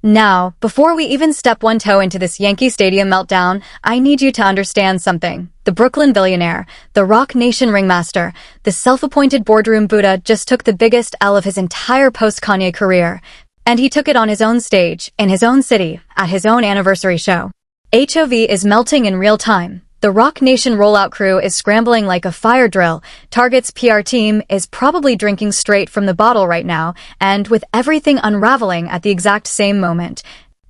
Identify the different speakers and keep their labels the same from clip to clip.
Speaker 1: Now, before we even step one toe into this Yankee Stadium meltdown, I need you to understand something. The Brooklyn Billionaire, the Roc Nation ringmaster, the self-appointed boardroom Buddha just took the biggest L of his entire post-Kanye career. And he took it on his own stage, in his own city, at his own anniversary show. HOV is melting in real time. The Roc Nation Rollout Crew is scrambling like a fire drill. Target's PR team is probably drinking straight from the bottle right now, and with everything unraveling at the exact same moment.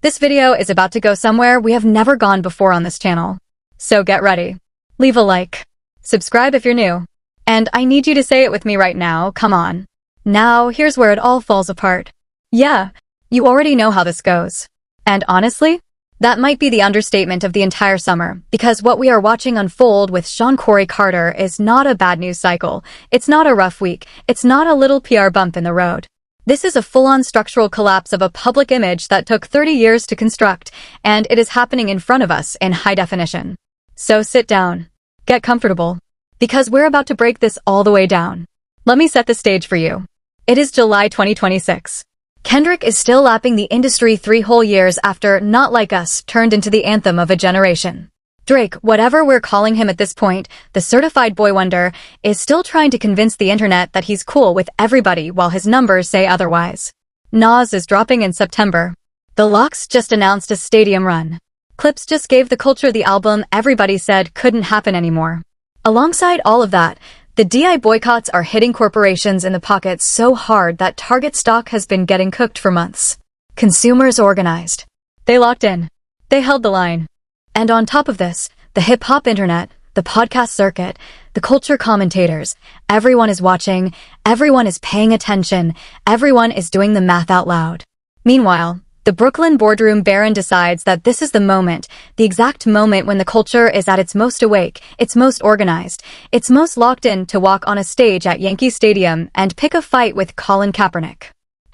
Speaker 1: This video is about to go somewhere we have never gone before on this channel. So get ready. Leave a like. Subscribe if you're new. And I need you to say it with me right now, come on. Now, here's where it all falls apart. Yeah, you already know how this goes. And honestly, that might be the understatement of the entire summer, because what we are watching unfold with Shawn Corey Carter is not a bad news cycle. It's not a rough week. It's not a little PR bump in the road. This is a full-on structural collapse of a public image that took 30 years to construct, and it is happening in front of us in high definition. So sit down. Get comfortable. Because we're about to break this all the way down. Let me set the stage for you. It is July 2026. Kendrick is still lapping the industry 3 whole years after Not Like Us turned into the anthem of a generation. Drake, whatever we're calling him at this point, the certified boy wonder, is still trying to convince the internet that he's cool with everybody while his numbers say otherwise. Nas is dropping in September. The Lox just announced a stadium run. Clips just gave the culture the album everybody said couldn't happen anymore. Alongside all of that, the DI boycotts are hitting corporations in the pocket so hard that Target stock has been getting cooked for months. Consumers organized. They locked in. They held the line. And on top of this, the hip-hop internet, the podcast circuit, the culture commentators, everyone is watching, everyone is paying attention, everyone is doing the math out loud. Meanwhile, the Brooklyn Boardroom Baron decides that this is the moment, the exact moment when the culture is at its most awake, its most organized, its most locked in to walk on a stage at Yankee Stadium and pick a fight with Colin Kaepernick.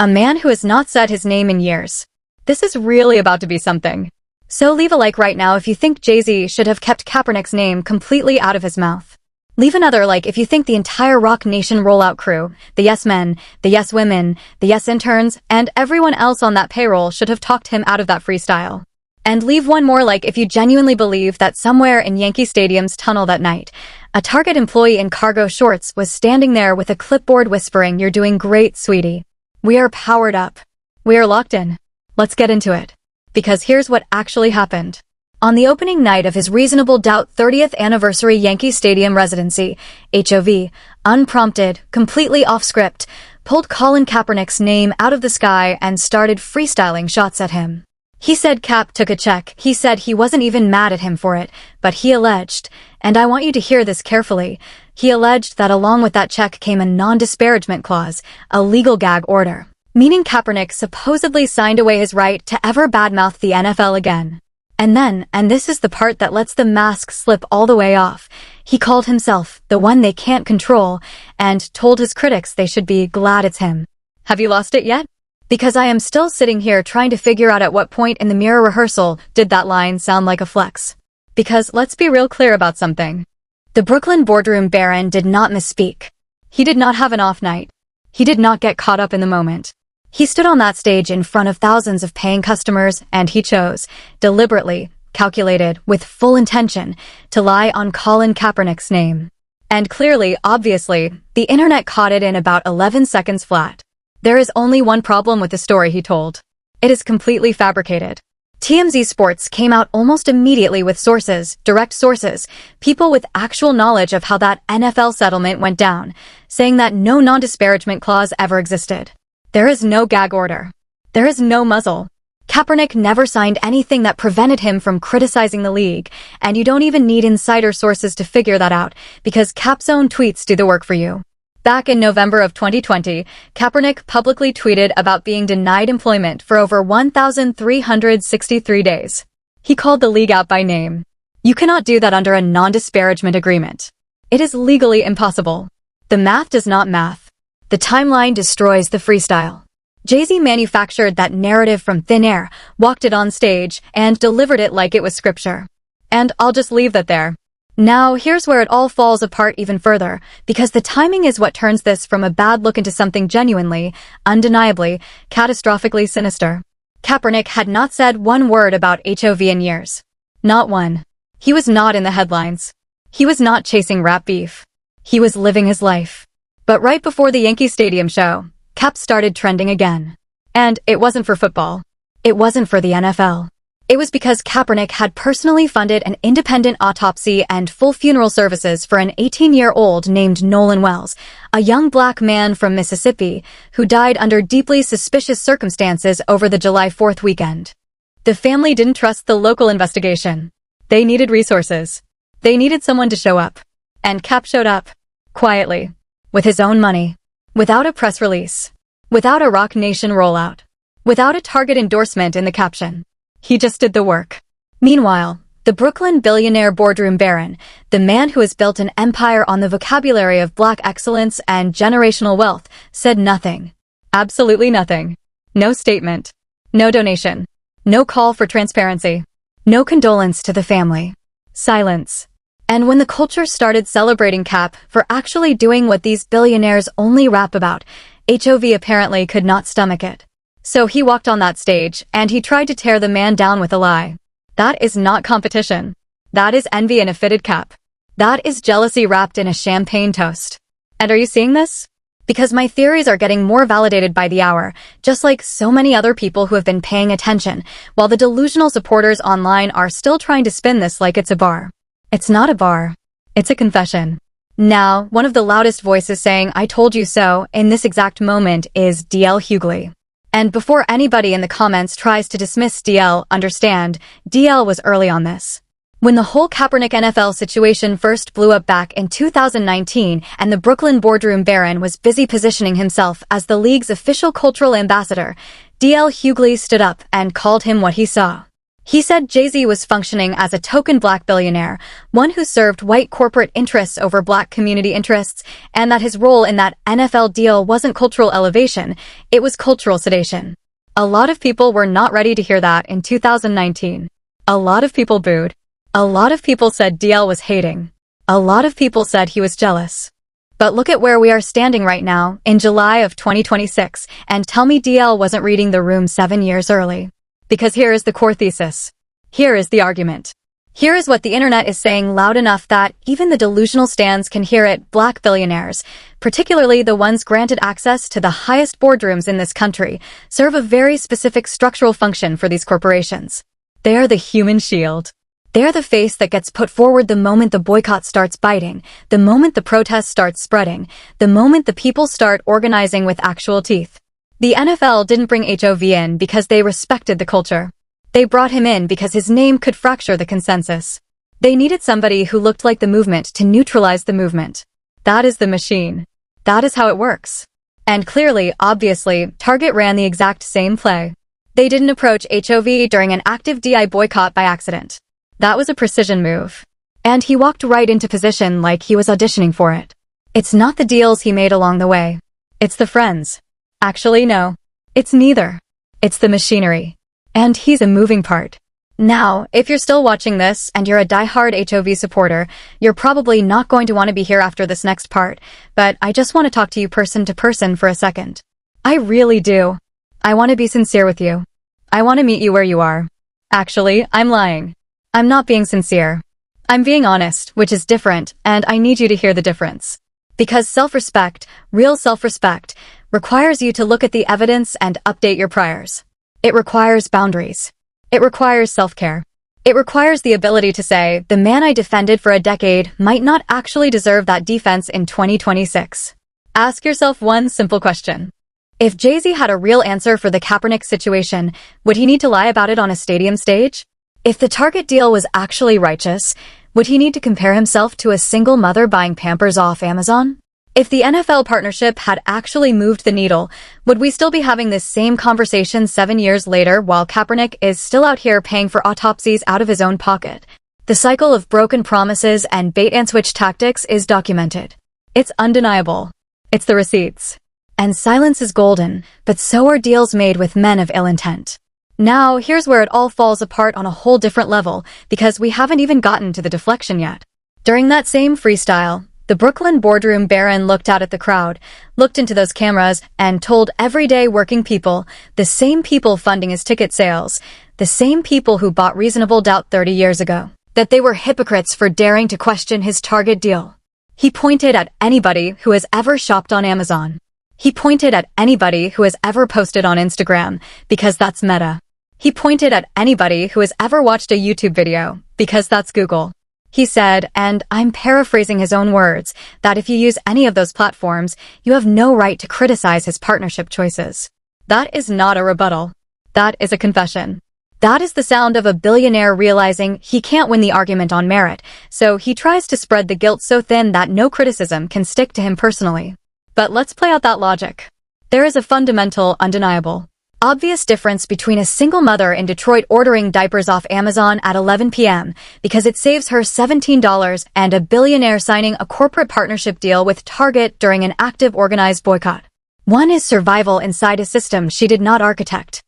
Speaker 1: A man who has not said his name in years. This is really about to be something. So leave a like right now if you think Jay-Z should have kept Kaepernick's name completely out of his mouth. Leave another like if you think the entire Roc Nation Rollout Crew, the Yes Men, the Yes Women, the Yes Interns, and everyone else on that payroll should have talked him out of that freestyle. And leave one more like if you genuinely believe that somewhere in Yankee Stadium's tunnel that night, a Target employee in cargo shorts was standing there with a clipboard whispering, "You're doing great, sweetie. We are powered up. We are locked in. Let's get into it." Because here's what actually happened. On the opening night of his Reasonable Doubt 30th anniversary Yankee Stadium residency, HOV, unprompted, completely off script, pulled Colin Kaepernick's name out of the sky and started freestyling shots at him. He said Cap took a check. He said he wasn't even mad at him for it, but he alleged, and I want you to hear this carefully, he alleged that along with that check came a non-disparagement clause, a legal gag order, meaning Kaepernick supposedly signed away his right to ever badmouth the NFL again. And then, and this is the part that lets the mask slip all the way off, he called himself the one they can't control and told his critics they should be glad it's him. Have you lost it yet? Because I am still sitting here trying to figure out at what point in the mirror rehearsal did that line sound like a flex. Because let's be real clear about something. The Brooklyn Boardroom Baron did not misspeak. He did not have an off night. He did not get caught up in the moment. He stood on that stage in front of thousands of paying customers, and he chose, deliberately, calculated, with full intention, to lie on Colin Kaepernick's name. And clearly, obviously, the internet caught it in about 11 seconds flat. There is only one problem with the story he told. It is completely fabricated. TMZ Sports came out almost immediately with sources, direct sources, people with actual knowledge of how that NFL settlement went down, saying that no non-disparagement clause ever existed. There is no gag order. There is no muzzle. Kaepernick never signed anything that prevented him from criticizing the league, and you don't even need insider sources to figure that out, because Cap's own tweets do the work for you. Back in November of 2020, Kaepernick publicly tweeted about being denied employment for over 1,363 days. He called the league out by name. You cannot do that under a non-disparagement agreement. It is legally impossible. The math does not math. The timeline destroys the freestyle. Jay-Z manufactured that narrative from thin air, walked it on stage, and delivered it like it was scripture. And I'll just leave that there. Now, here's where it all falls apart even further, because the timing is what turns this from a bad look into something genuinely, undeniably, catastrophically sinister. Kaepernick had not said one word about HOV in years. Not one. He was not in the headlines. He was not chasing rap beef. He was living his life. But right before the Yankee Stadium show, Cap started trending again. And it wasn't for football. It wasn't for the NFL. It was because Kaepernick had personally funded an independent autopsy and full funeral services for an 18-year-old named Nolan Wells, a young black man from Mississippi who died under deeply suspicious circumstances over the July 4th weekend. The family didn't trust the local investigation. They needed resources. They needed someone to show up. And Cap showed up. Quietly. With his own money. Without a press release. Without a Roc Nation rollout. Without a Target endorsement in the caption. He just did the work. Meanwhile, the Brooklyn Billionaire Boardroom Baron, the man who has built an empire on the vocabulary of black excellence and generational wealth, said nothing. Absolutely nothing. No statement. No donation. No call for transparency. No condolence to the family. Silence. And when the culture started celebrating Cap for actually doing what these billionaires only rap about, HOV apparently could not stomach it. So he walked on that stage, and he tried to tear the man down with a lie. That is not competition. That is envy in a fitted cap. That is jealousy wrapped in a champagne toast. And are you seeing this? Because my theories are getting more validated by the hour, just like so many other people who have been paying attention, while the delusional supporters online are still trying to spin this like it's a bar. It's not a bar. It's a confession. Now, one of the loudest voices saying "I told you so" in this exact moment is DL Hughley. And before anybody in the comments tries to dismiss DL, understand, DL was early on this. When the whole Kaepernick NFL situation first blew up back in 2019 and the Brooklyn Boardroom Baron was busy positioning himself as the league's official cultural ambassador, DL Hughley stood up and called him what he saw. He said Jay-Z was functioning as a token black billionaire, one who served white corporate interests over black community interests, and that his role in that NFL deal wasn't cultural elevation, it was cultural sedation. A lot of people were not ready to hear that in 2019. A lot of people booed. A lot of people said DL was hating. A lot of people said he was jealous. But look at where we are standing right now, in July of 2026, and tell me DL wasn't reading the room 7 years early. Because here is the core thesis. Here is the argument. Here is what the internet is saying loud enough that even the delusional stands can hear it. Black billionaires, particularly the ones granted access to the highest boardrooms in this country, serve a very specific structural function for these corporations. They are the human shield. They are the face that gets put forward the moment the boycott starts biting, the moment the protest starts spreading, the moment the people start organizing with actual teeth. The NFL didn't bring HOV in because they respected the culture. They brought him in because his name could fracture the consensus. They needed somebody who looked like the movement to neutralize the movement. That is the machine. That is how it works. And clearly, obviously, Target ran the exact same play. They didn't approach HOV during an active DI boycott by accident. That was a precision move. And he walked right into position like he was auditioning for it. It's not the deals he made along the way. It's the friends. Actually, no. It's neither. It's the machinery. And he's a moving part. Now, if you're still watching this and you're a diehard HOV supporter, you're probably not going to want to be here after this next part, but I just want to talk to you person to person for a second. I really do. I want to be sincere with you. I want to meet you where you are. Actually, I'm lying. I'm not being sincere. I'm being honest, which is different, and I need you to hear the difference. Because self-respect, real self-respect, requires you to look at the evidence and update your priors. It requires boundaries. It requires self-care. It requires the ability to say, the man I defended for a decade might not actually deserve that defense in 2026. Ask yourself one simple question. If Jay-Z had a real answer for the Kaepernick situation, would he need to lie about it on a stadium stage? If the Target deal was actually righteous, would he need to compare himself to a single mother buying Pampers off Amazon? If the NFL partnership had actually moved the needle, would we still be having this same conversation 7 years later while Kaepernick is still out here paying for autopsies out of his own pocket? The cycle of broken promises and bait-and-switch tactics is documented. It's undeniable. It's the receipts. And silence is golden, but so are deals made with men of ill intent. Now, here's where it all falls apart on a whole different level, because we haven't even gotten to the deflection yet. During that same freestyle, The Brooklyn Boardroom Baron looked out at the crowd, looked into those cameras, and told everyday working people, the same people funding his ticket sales, the same people who bought Reasonable Doubt 30 years ago, that they were hypocrites for daring to question his Target deal. He pointed at anybody who has ever shopped on Amazon. He pointed at anybody who has ever posted on Instagram, because that's Meta. He pointed at anybody who has ever watched a YouTube video, because that's Google. He said, and I'm paraphrasing his own words, that if you use any of those platforms, you have no right to criticize his partnership choices. That is not a rebuttal. That is a confession. That is the sound of a billionaire realizing he can't win the argument on merit, so he tries to spread the guilt so thin that no criticism can stick to him personally. But let's play out that logic. There is a fundamental, undeniable, obvious difference between a single mother in Detroit ordering diapers off Amazon at 11 p.m. because it saves her $17 and a billionaire signing a corporate partnership deal with Target during an active organized boycott. One is survival inside a system she did not architect.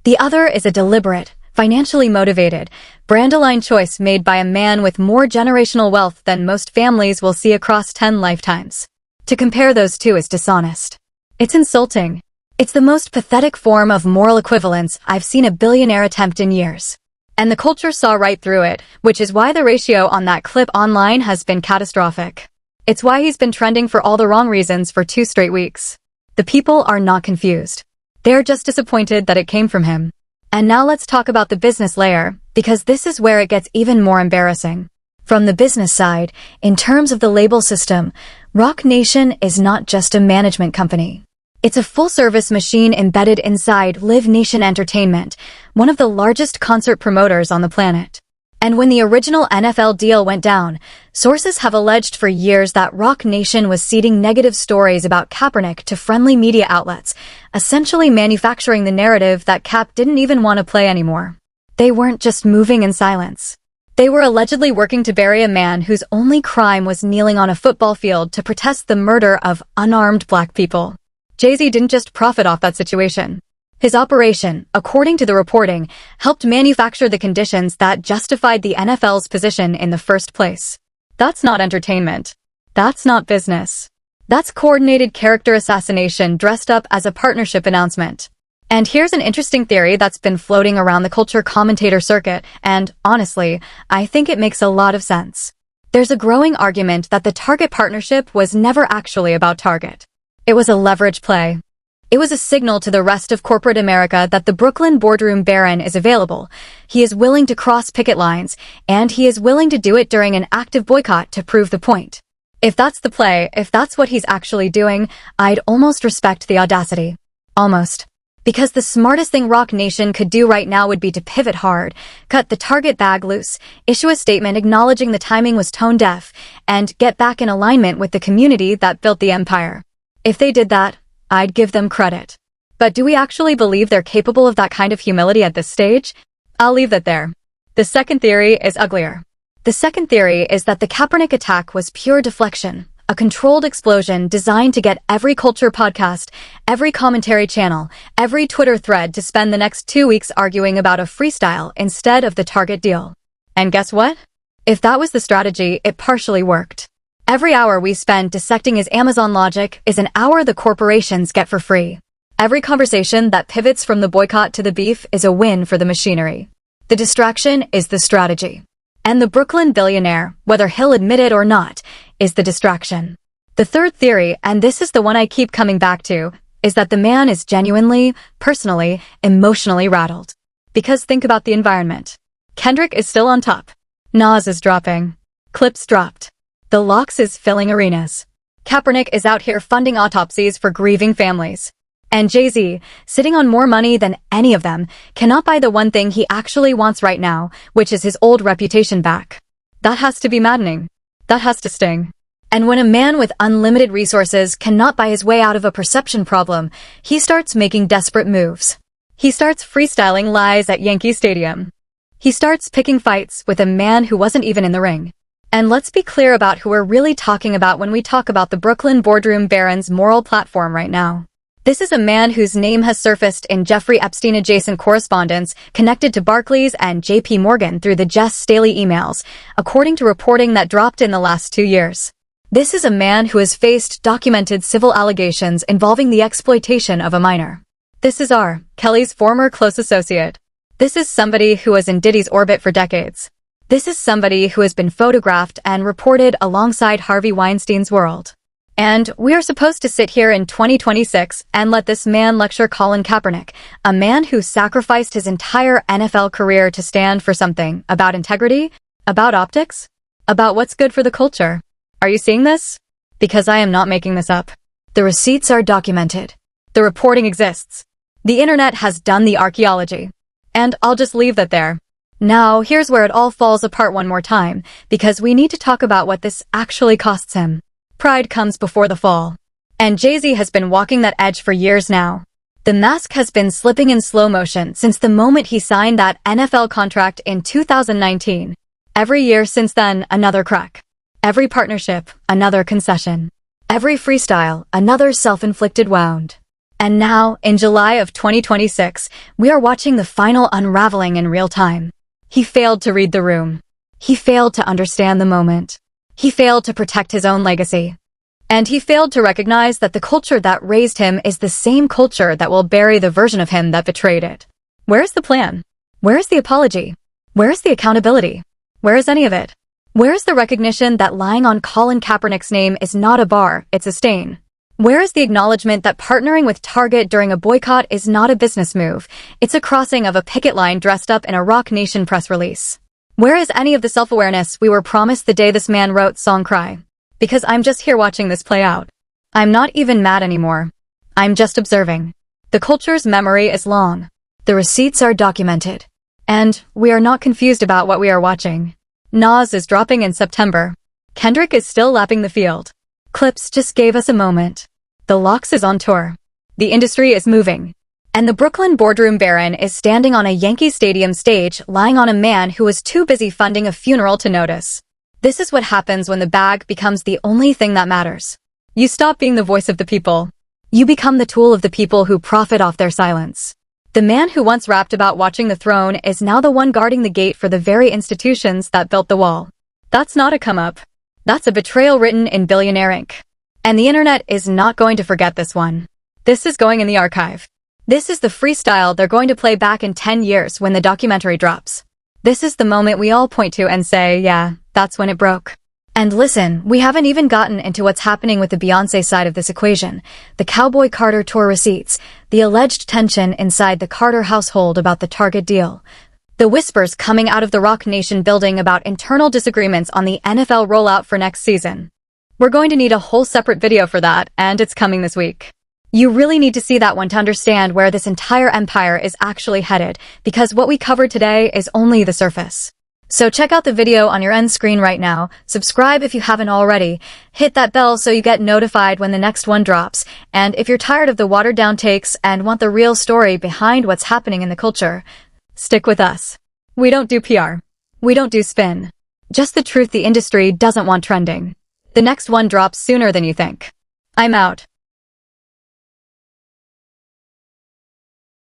Speaker 1: The other is a deliberate, financially motivated, brand-aligned choice made by a man with more generational wealth than most families will see across 10 lifetimes. To compare those two is dishonest. It's insulting. It's the most pathetic form of moral equivalence I've seen a billionaire attempt in years. And the culture saw right through it, which is why the ratio on that clip online has been catastrophic. It's why he's been trending for all the wrong reasons for 2 straight weeks. The people are not confused. They're just disappointed that it came from him. And now let's talk about the business layer, because this is where it gets even more embarrassing. From the business side, in terms of the label system, Roc Nation is not just a management company. It's a full-service machine embedded inside Live Nation Entertainment, one of the largest concert promoters on the planet. And when the original NFL deal went down, sources have alleged for years that Roc Nation was seeding negative stories about Kaepernick to friendly media outlets, essentially manufacturing the narrative that Cap didn't even want to play anymore. They weren't just moving in silence. They were allegedly working to bury a man whose only crime was kneeling on a football field to protest the murder of unarmed black people. Jay-Z didn't just profit off that situation. His operation, according to the reporting, helped manufacture the conditions that justified the NFL's position in the first place. That's not entertainment. That's not business. That's coordinated character assassination dressed up as a partnership announcement. And here's an interesting theory that's been floating around the culture commentator circuit, and honestly, I think it makes a lot of sense. There's a growing argument that the Target partnership was never actually about Target. It was a leverage play. It was a signal to the rest of corporate America that the Brooklyn Boardroom Baron is available. He is willing to cross picket lines, and he is willing to do it during an active boycott to prove the point. If that's the play, if that's what he's actually doing, I'd almost respect the audacity. Almost. Because the smartest thing Roc Nation could do right now would be to pivot hard, cut the Target bag loose, issue a statement acknowledging the timing was tone deaf, and get back in alignment with the community that built the empire. If they did that, I'd give them credit. But do we actually believe they're capable of that kind of humility at this stage? I'll leave that there. The second theory is uglier. The second theory is that the Kaepernick attack was pure deflection, a controlled explosion designed to get every culture podcast, every commentary channel, every Twitter thread to spend the next 2 weeks arguing about a freestyle instead of the Target deal. And guess what? If that was the strategy, it partially worked. Every hour we spend dissecting his Amazon logic is an hour the corporations get for free. Every conversation that pivots from the boycott to the beef is a win for the machinery. The distraction is the strategy. And the Brooklyn billionaire, whether he'll admit it or not, is the distraction. The third theory, and this is the one I keep coming back to, is that the man is genuinely, personally, emotionally rattled. Because think about the environment. Kendrick is still on top. Nas is dropping. Clips dropped. The Lox is filling arenas. Kaepernick is out here funding autopsies for grieving families. And Jay-Z, sitting on more money than any of them, cannot buy the one thing he actually wants right now, which is his old reputation back. That has to be maddening. That has to sting. And when a man with unlimited resources cannot buy his way out of a perception problem, he starts making desperate moves. He starts freestyling lies at Yankee Stadium. He starts picking fights with a man who wasn't even in the ring. And let's be clear about who we're really talking about when we talk about the Brooklyn Boardroom Baron's moral platform right now. This is a man whose name has surfaced in Jeffrey Epstein-adjacent correspondence connected to Barclays and JP Morgan through the Jess Staley emails, according to reporting that dropped in the last 2 years. This is a man who has faced documented civil allegations involving the exploitation of a minor. This is R. Kelly's former close associate. This is somebody who was in Diddy's orbit for decades. This is somebody who has been photographed and reported alongside Harvey Weinstein's world. And we are supposed to sit here in 2026 and let this man lecture Colin Kaepernick, a man who sacrificed his entire NFL career to stand for something about integrity, about optics, about what's good for the culture. Are you seeing this? Because I am not making this up. The receipts are documented. The reporting exists. The internet has done the archaeology. And I'll just leave that there. Now, here's where it all falls apart one more time, because we need to talk about what this actually costs him. Pride comes before the fall. And Jay-Z has been walking that edge for years now. The mask has been slipping in slow motion since the moment he signed that NFL contract in 2019. Every year since then, another crack. Every partnership, another concession. Every freestyle, another self-inflicted wound. And now, in July of 2026, we are watching the final unraveling in real time. He failed to read the room. He failed to understand the moment. He failed to protect his own legacy. And he failed to recognize that the culture that raised him is the same culture that will bury the version of him that betrayed it. Where is the plan? Where is the apology? Where is the accountability? Where is any of it? Where is the recognition that lying on Colin Kaepernick's name is not a bar, it's a stain? Where is the acknowledgement that partnering with Target during a boycott is not a business move, it's a crossing of a picket line dressed up in a Roc Nation press release? Where is any of the self-awareness we were promised the day this man wrote Song Cry? Because I'm just here watching this play out. I'm not even mad anymore. I'm just observing. The culture's memory is long. The receipts are documented. And we are not confused about what we are watching. Nas is dropping in September. Kendrick is still lapping the field. Clips just gave us a moment. The Lox is on tour. The industry is moving. And the Brooklyn Boardroom Baron is standing on a Yankee Stadium stage lying on a man who was too busy funding a funeral to notice. This is what happens when the bag becomes the only thing that matters. You stop being the voice of the people. You become the tool of the people who profit off their silence. The man who once rapped about watching the throne is now the one guarding the gate for the very institutions that built the wall. That's not a come-up. That's a betrayal written in Billionaire ink. And the internet is not going to forget this one. This is going in the archive. This is the freestyle they're going to play back in 10 years when the documentary drops. This is the moment we all point to and say, yeah, that's when it broke. And listen, we haven't even gotten into what's happening with the Beyoncé side of this equation, the Cowboy Carter tour receipts, the alleged tension inside the Carter household about the Target deal, the whispers coming out of the Roc Nation building about internal disagreements on the NFL rollout for next season. We're going to need a whole separate video for that, and it's coming this week. You really need to see that one to understand where this entire empire is actually headed, because what we covered today is only the surface. So check out the video on your end screen right now, subscribe if you haven't already, hit that bell so you get notified when the next one drops, and if you're tired of the watered down takes and want the real story behind what's happening in the culture, stick with us. We don't do PR. We don't do spin. Just the truth the industry doesn't want trending. The next one drops sooner than you think. I'm out.